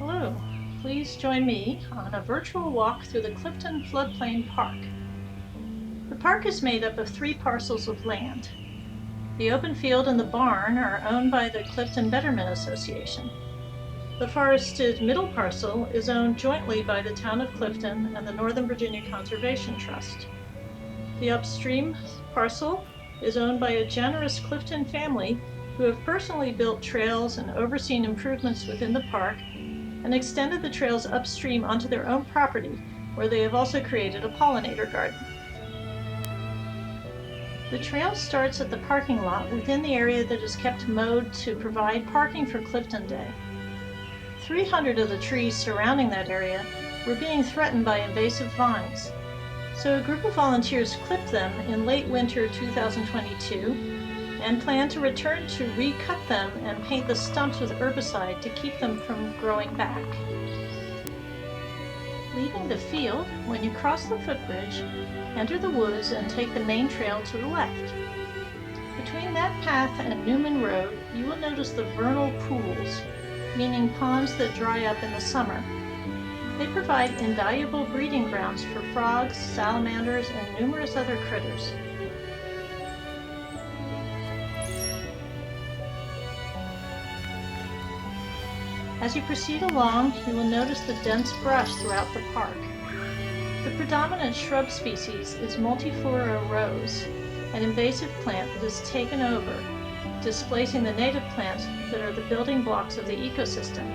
Hello, please join me on a virtual walk through the Clifton Floodplain Park. The park is made up of 3 parcels of land. The open field and the barn are owned by the Clifton Betterment Association. The forested middle parcel is owned jointly by the Town of Clifton and the Northern Virginia Conservation Trust. The upstream parcel is owned by a generous Clifton family who have personally built trails and overseen improvements within the park and extended the trails upstream onto their own property, where they have also created a pollinator garden. The trail starts at the parking lot within the area that is kept mowed to provide parking for Clifton Day. 300 of the trees surrounding that area were being threatened by invasive vines, so a group of volunteers clipped them in late winter 2022 and plan to return to recut them and paint the stumps with herbicide to keep them from growing back. Leaving the field, when you cross the footbridge, enter the woods and take the main trail to the left. Between that path and Newman Road, you will notice the vernal pools, meaning ponds that dry up in the summer. They provide invaluable breeding grounds for frogs, salamanders, and numerous other critters. As you proceed along, you will notice the dense brush throughout the park. The predominant shrub species is multiflora rose, an invasive plant that has taken over, displacing the native plants that are the building blocks of the ecosystem.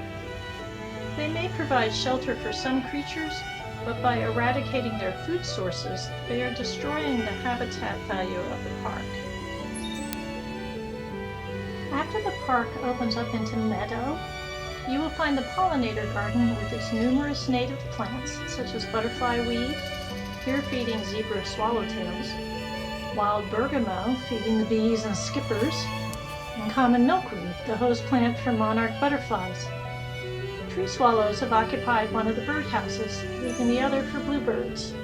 They may provide shelter for some creatures, but by eradicating their food sources, they are destroying the habitat value of the park. After the park opens up into meadow, you will find the pollinator garden with its numerous native plants, such as butterfly weed, here feeding zebra swallowtails, wild bergamot feeding the bees and skippers, and common milkweed, the host plant for monarch butterflies. Tree swallows have occupied one of the birdhouses, leaving the other for bluebirds.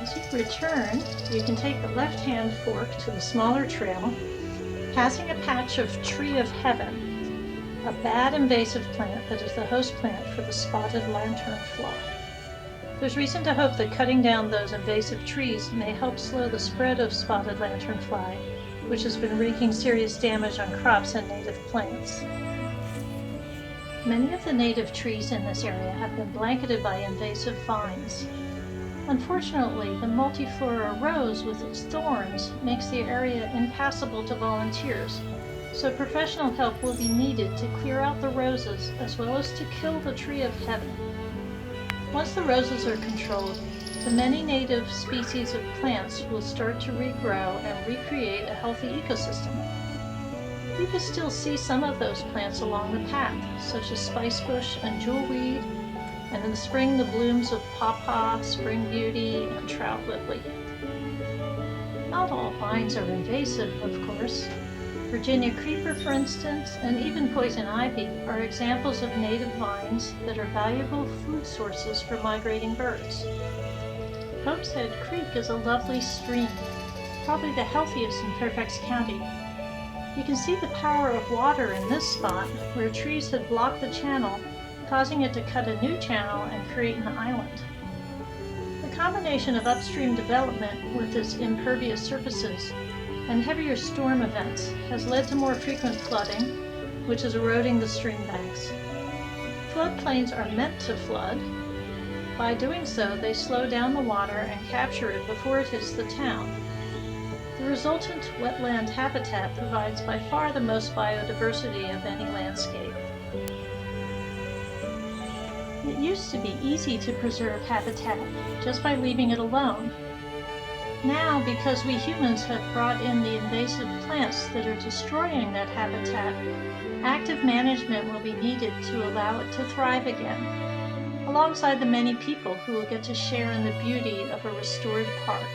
As you return, you can take the left-hand fork to the smaller trail, passing a patch of tree of heaven, a bad invasive plant that is the host plant for the spotted lanternfly. There's reason to hope that cutting down those invasive trees may help slow the spread of spotted lanternfly, which has been wreaking serious damage on crops and native plants. Many of the native trees in this area have been blanketed by invasive vines. Unfortunately, the multiflora rose with its thorns makes the area impassable to volunteers, so professional help will be needed to clear out the roses as well as to kill the tree of heaven. Once the roses are controlled, the many native species of plants will start to regrow and recreate a healthy ecosystem. You can still see some of those plants along the path, such as spicebush and jewelweed, and in the spring the blooms of pawpaw, spring beauty, and trout lily. Not all vines are invasive, of course. Virginia creeper, for instance, and even poison ivy are examples of native vines that are valuable food sources for migrating birds. Pope's Head Creek is a lovely stream, probably the healthiest in Fairfax County. You can see the power of water in this spot where trees had blocked the channel, causing it to cut a new channel and create an island. The combination of upstream development with its impervious surfaces and heavier storm events has led to more frequent flooding, which is eroding the stream banks. Floodplains are meant to flood. By doing so, they slow down the water and capture it before it hits the town. The resultant wetland habitat provides by far the most biodiversity of any landscape. It used to be easy to preserve habitat just by leaving it alone. Now, because we humans have brought in the invasive plants that are destroying that habitat, active management will be needed to allow it to thrive again, alongside the many people who will get to share in the beauty of a restored park.